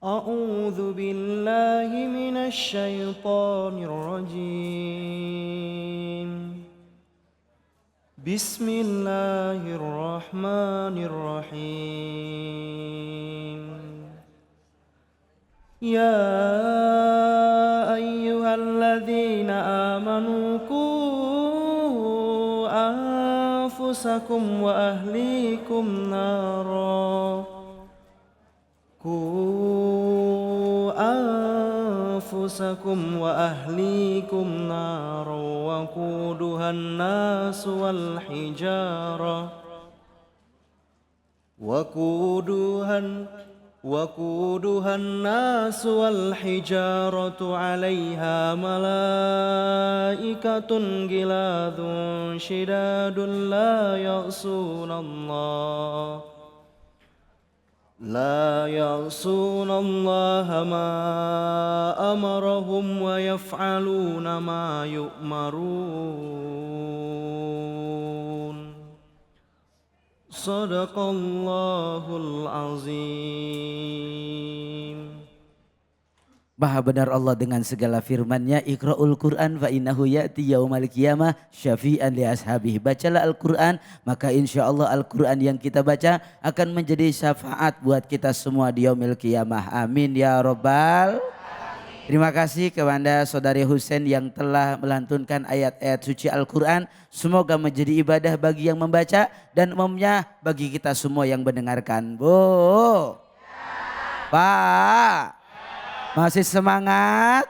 أعوذ بالله من الشيطان الرجيم. بسم الله الرحمن الرحيم. يا أيها الذين آمنوا قوا أنفسكم وأهليكم نارا وقودها الناس والحجارة عليها ملائكة غلاظ شداد لا يعصون الله ما أمرهم ويفعلون ما يؤمرون. صدق الله العظيم. Maha benar Allah dengan segala firman-Nya, Iqra'ul Qur'an fa innahu ya'ti yaumal qiyamah syafi'an li ashabihi. Bacalah Al-Qur'an, maka insya Allah Al-Qur'an yang kita baca akan menjadi syafaat buat kita semua di yaumil qiyamah. Amin ya rabbal. Terima kasih kepada Saudari Husein yang telah melantunkan ayat-ayat suci Al-Qur'an. Semoga menjadi ibadah bagi yang membaca dan umumnya bagi kita semua yang mendengarkan. Bu, Pak, masih semangat?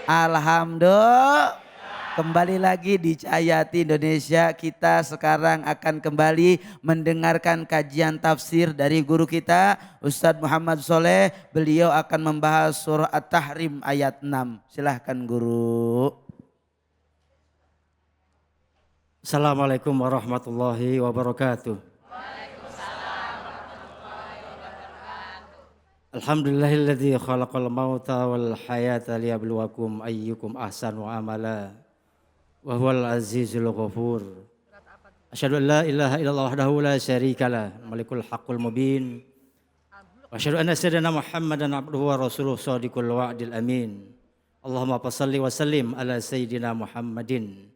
Alhamdulillah. Kembali lagi di Cahayati Indonesia. Kita sekarang akan kembali mendengarkan kajian tafsir dari guru kita Ustadz Muhammad Soleh. Beliau akan membahas surah At-Tahrim ayat 6. Silahkan guru. Assalamualaikum warahmatullahi wabarakatuh. Alhamdulillahilladzi khalaqal mauta wal hayata liyabluwakum ayyukum ahsanu amala wa huwal azizul ghafur. Asyhadu an la ilaha illallah wahdahu la syarikalah malikul haqqul mubin. Wa asyhadu anna sayyidina Muhammadan abduhu wa rasuluhu shadiqul wa'dil amin. Allahumma shalli wa sallim ala sayyidina Muhammadin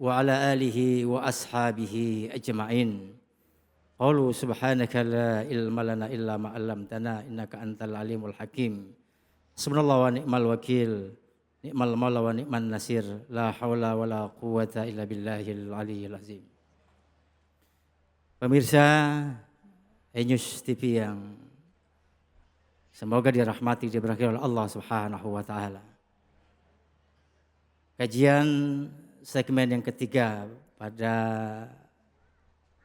wa ala alihi wa ashabihi ajma'in. Qalu subhanaka la ilma lana illa ma 'allamtana innaka antal alimul hakim. Subhanallah wa ni'mal wakil, ni'mal maula wa ni'man nasir. La haula wa la quwwata illa billahil aliyyil azim. Pemirsa News TV yang semoga dirahmati diberkahi oleh Allah Subhanahu wa taala. Kajian segmen yang ketiga pada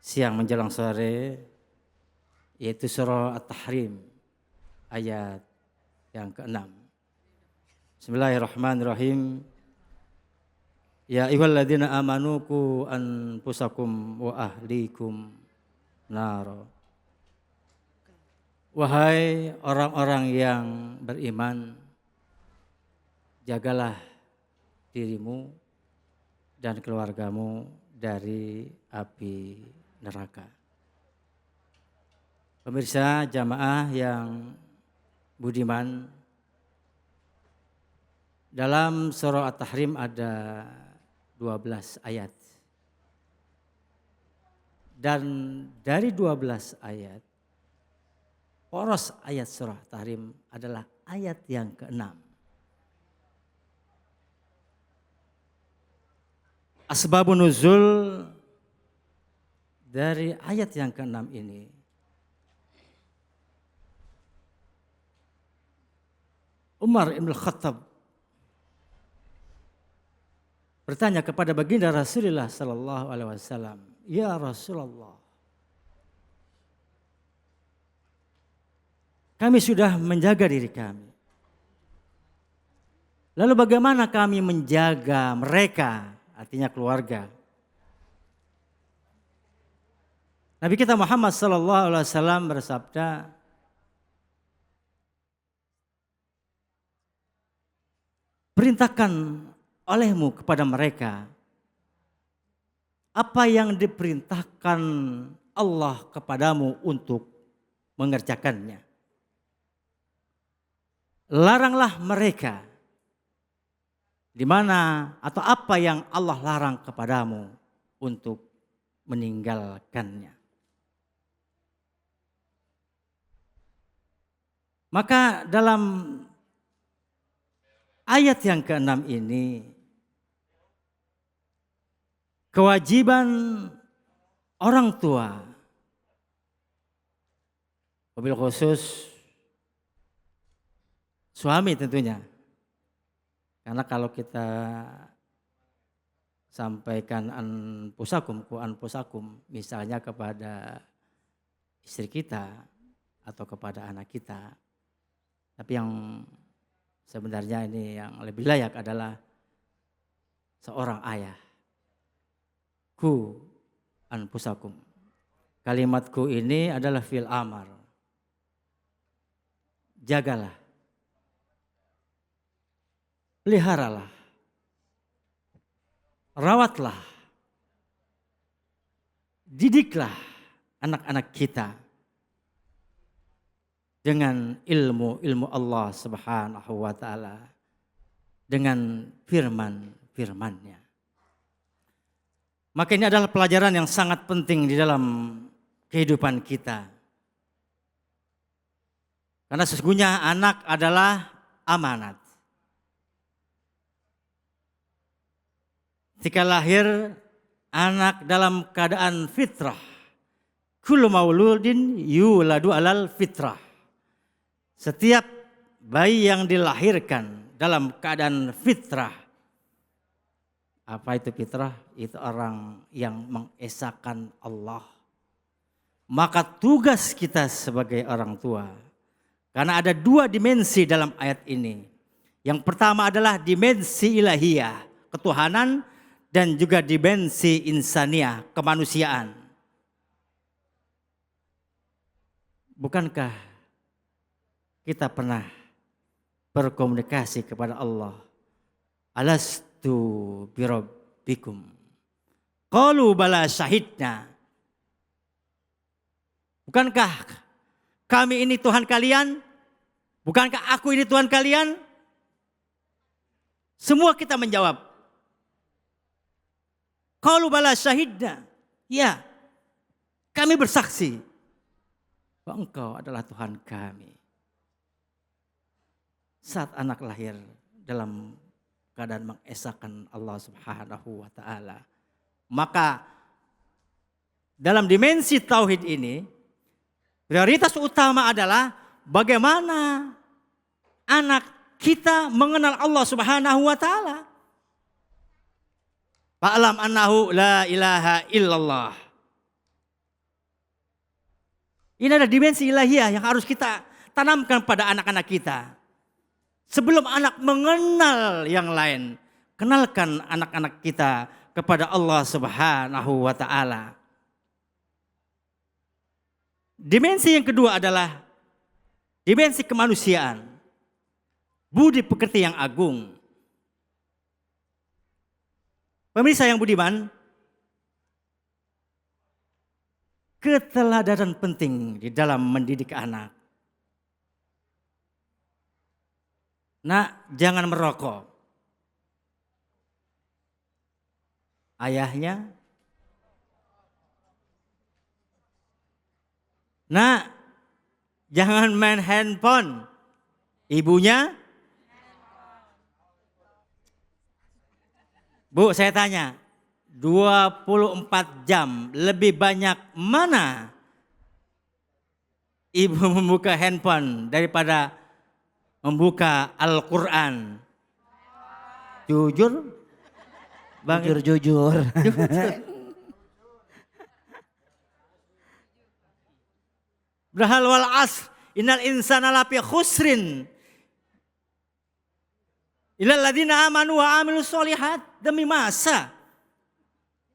siang menjelang sore yaitu surah At-Tahrim ayat yang ke-6. Bismillahirrahmanirrahim. Ya ayyuhalladzina amanu qu anfusakum wa ahlikum nar. Wahai orang-orang yang beriman, jagalah dirimu dan keluargamu dari api neraka. Pemirsa jamaah yang budiman, dalam surah At-Tahrim ada 12 ayat. Dan dari 12 ayat, poros ayat surah At-Tahrim adalah ayat yang ke-6. Asbabun nuzul dari ayat yang ke-6 ini Umar Ibn Khattab bertanya kepada baginda Rasulullah sallallahu alaihi wasallam, "Ya Rasulullah, kami sudah menjaga diri kami. Lalu bagaimana kami menjaga mereka?" Artinya keluarga. Nabi kita Muhammad sallallahu alaihi wasallam bersabda, "Perintahkan olehmu kepada mereka apa yang diperintahkan Allah kepadamu untuk mengerjakannya." laranglah mereka di mana atau apa yang Allah larang kepadamu untuk meninggalkannya. Maka dalam ayat yang ke-6 ini, kewajiban orang tua, wabil khusus suami tentunya. Karena kalau kita sampaikan anfusakum misalnya kepada istri kita atau kepada anak kita. Tapi yang sebenarnya ini yang lebih layak adalah seorang ayah. Ku anfusakum. Kalimatku ini adalah fil amar. Jagalah. Peliharalah, rawatlah, didiklah anak-anak kita dengan ilmu Allah Subhanahu wa taala, dengan firman-firmannya. Maka ini adalah pelajaran yang sangat penting di dalam kehidupan kita. Karena sesungguhnya anak adalah amanat. Jika lahir anak dalam keadaan fitrah. Kullu mauludin yuladu alal fitrah. Setiap bayi yang dilahirkan dalam keadaan fitrah. Apa itu fitrah? Itu orang yang mengesahkan Allah. Maka tugas kita sebagai orang tua. Karena ada dua dimensi dalam ayat ini. Yang pertama adalah dimensi ilahiyah, ketuhanan. Dan juga dimensi insaniah, kemanusiaan. Bukankah kita pernah berkomunikasi kepada Allah? Alastu birabbikum. Qalu bala syahidna. Bukankah kami ini Tuhan kalian? Bukankah aku ini Tuhan kalian? Semua kita menjawab. Qalu bala syahidna. Ya, kami bersaksi bahwa Engkau adalah Tuhan kami. Saat anak lahir dalam keadaan mengesahkan Allah Subhanahu wa taala, maka dalam dimensi tauhid ini prioritas utama adalah bagaimana anak kita mengenal Allah Subhanahu wa taala. Fa'lam annahu la ilaha illallah. Ini adalah dimensi ilahiyah yang harus kita tanamkan pada anak-anak kita. Sebelum anak mengenal yang lain, kenalkan anak-anak kita kepada Allah Subhanahu wa taala. Dimensi yang kedua adalah dimensi kemanusiaan. Budi pekerti yang agung. Pemirsa yang budiman, keteladanan penting di dalam mendidik anak. Nak, jangan merokok. Ayahnya. Nak, jangan main handphone. Ibunya. Bu, saya tanya, 24 jam lebih banyak mana ibu membuka handphone daripada membuka Al-Quran? Jujur? Bang, Jujur. Berhal wal asr, innal insana lafi khusrin. Illal ladzina amanu wa amilus sholihat. Demi masa.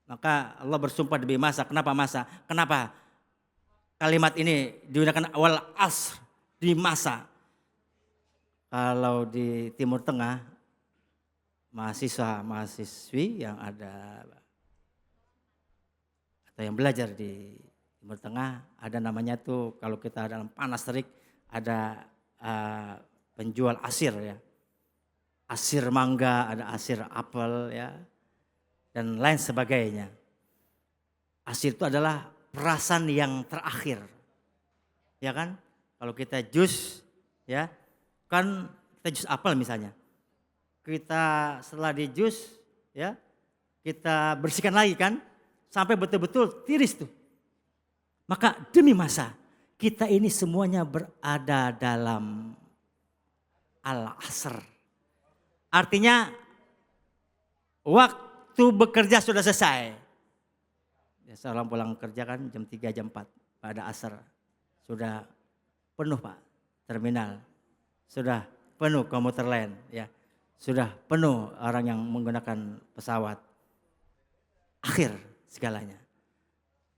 Maka Allah bersumpah demi masa. Kenapa masa? Kenapa kalimat ini digunakan wal asr, di masa? Kalau di Timur Tengah, mahasiswa-mahasiswi yang ada atau yang belajar di Timur Tengah, ada namanya tuh kalau kita dalam panas terik ada penjual asir ya. Asir mangga, ada asir apel ya. Dan lain sebagainya. Asir itu adalah perasan yang terakhir. Ya kan? Kalau kita jus ya, kan kita jus apel misalnya. Kita setelah di jus ya, kita bersihkan lagi kan, sampai betul-betul tiris tuh. Maka demi masa, kita ini semuanya berada dalam al-asr. Artinya waktu bekerja sudah selesai. Biasa orang pulang kerja kan jam 3, jam 4 pada asar. Sudah penuh Pak terminal. Sudah penuh komuter lain ya. Sudah penuh orang yang menggunakan pesawat. Akhir segalanya.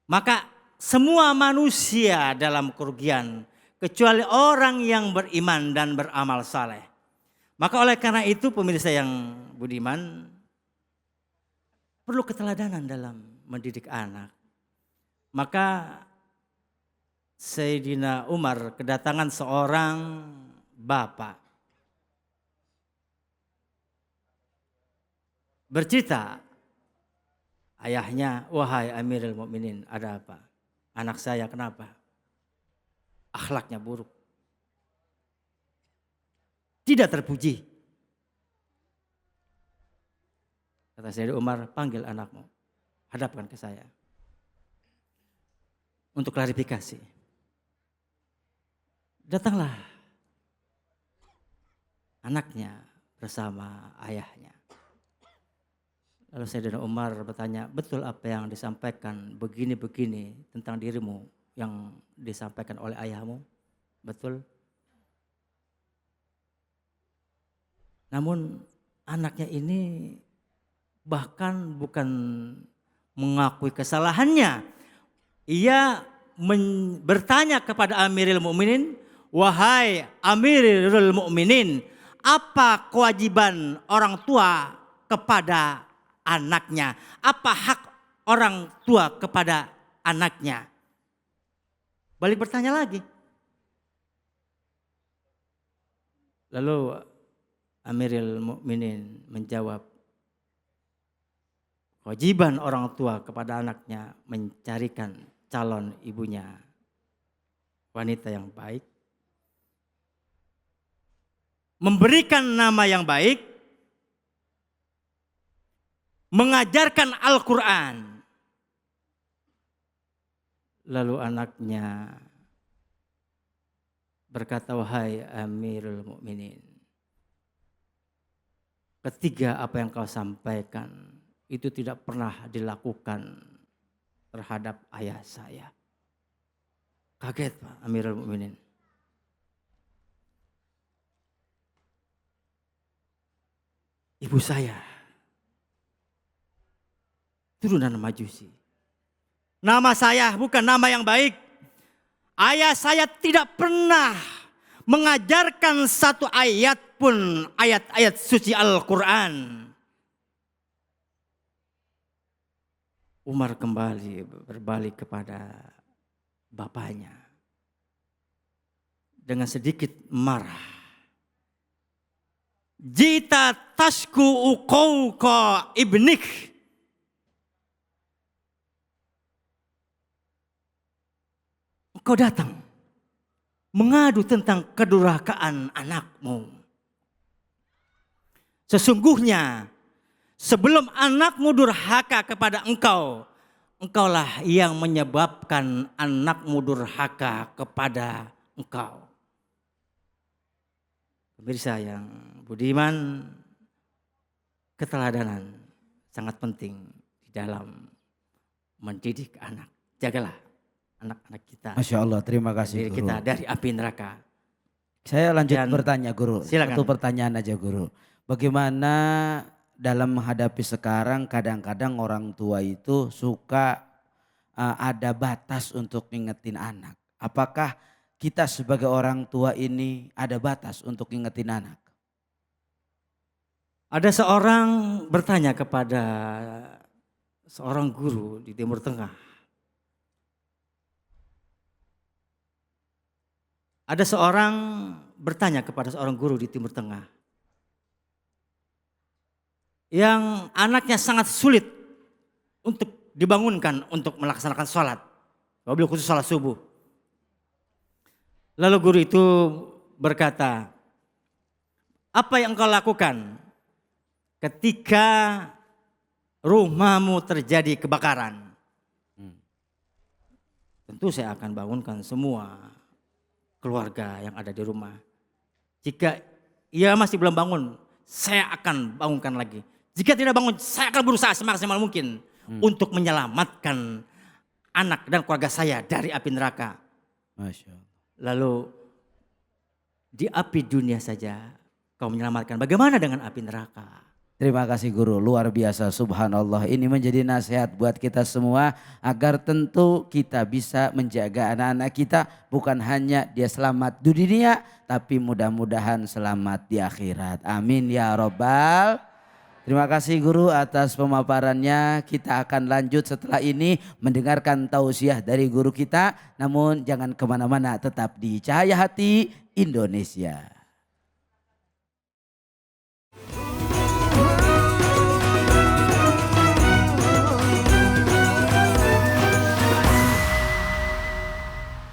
Maka semua manusia dalam kerugian kecuali orang yang beriman dan beramal saleh. Maka oleh karena itu pemirsa yang budiman, perlu keteladanan dalam mendidik anak. Maka Sayyidina Umar kedatangan seorang bapak. Bercerita, ayahnya, wahai Amirul Mukminin, ada apa? Anak saya kenapa? Akhlaknya buruk. Tidak terpuji. Kata Sayyidina Umar, panggil anakmu. Hadapkan ke saya. Untuk klarifikasi. Datanglah anaknya bersama ayahnya. Lalu Sayyidina Umar bertanya, betul apa yang disampaikan begini-begini tentang dirimu yang disampaikan oleh ayahmu? Betul? Namun anaknya ini bahkan bukan mengakui kesalahannya. Ia bertanya kepada Amirul Mukminin, wahai Amirul Mukminin, apa kewajiban orang tua kepada anaknya? Apa hak orang tua kepada anaknya? Balik bertanya lagi. Lalu Amirul Mukminin menjawab, kewajiban orang tua kepada anaknya mencarikan calon ibunya wanita yang baik, memberikan nama yang baik, mengajarkan Al-Quran. Lalu anaknya berkata, wahai Amirul Mukminin, ketiga apa yang kau sampaikan itu tidak pernah dilakukan terhadap ayah saya. Kaget Pak Amirul Mukminin. Ibu saya turunan Majusi. Nama saya bukan nama yang baik. Ayah saya tidak pernah mengajarkan satu ayat pun ayat-ayat suci Al-Quran. Umar kembali berbalik kepada bapaknya dengan sedikit marah. Jita tasku uqauqa ibnik. Engkau datang mengadu tentang kedurhakaan anakmu. Sesungguhnya sebelum anakmu durhaka kepada engkau, engkaulah yang menyebabkan anakmu durhaka kepada engkau. Pemirsa yang budiman, keteladanan sangat penting di dalam mendidik anak. Jagalah anak-anak kita. Masya Allah, terima kasih diri Guru. kita dari api neraka. Saya lanjut Dan bertanya Guru. silakan. Satu pertanyaan aja Guru. Bagaimana dalam menghadapi sekarang kadang-kadang orang tua itu suka ada batas untuk ngingetin anak. Apakah kita sebagai orang tua ini ada batas untuk ngingetin anak? Ada seorang bertanya kepada seorang guru di Timur Tengah. Ada seorang bertanya kepada seorang guru di Timur Tengah. Yang anaknya sangat sulit untuk dibangunkan untuk melaksanakan sholat. Wabil khusus sholat subuh. Lalu guru itu berkata, apa yang engkau lakukan ketika rumahmu terjadi kebakaran? Tentu saya akan bangunkan semua keluarga yang ada di rumah. Jika ia masih belum bangun, saya akan bangunkan lagi. Jika tidak bangun, saya akan berusaha semaksimal mungkin untuk menyelamatkan anak dan keluarga saya dari api neraka. Masya Allah. Lalu di api dunia saja kau menyelamatkan. Bagaimana dengan api neraka? Terima kasih guru, luar biasa, subhanallah. Ini menjadi nasihat buat kita semua agar tentu kita bisa menjaga anak-anak kita. Bukan hanya dia selamat di dunia, tapi mudah-mudahan selamat di akhirat. Amin ya robbal. Terima kasih guru atas pemaparannya. Kita akan lanjut setelah ini mendengarkan tausiah dari guru kita. Namun jangan kemana-mana, tetap di Cahaya Hati Indonesia.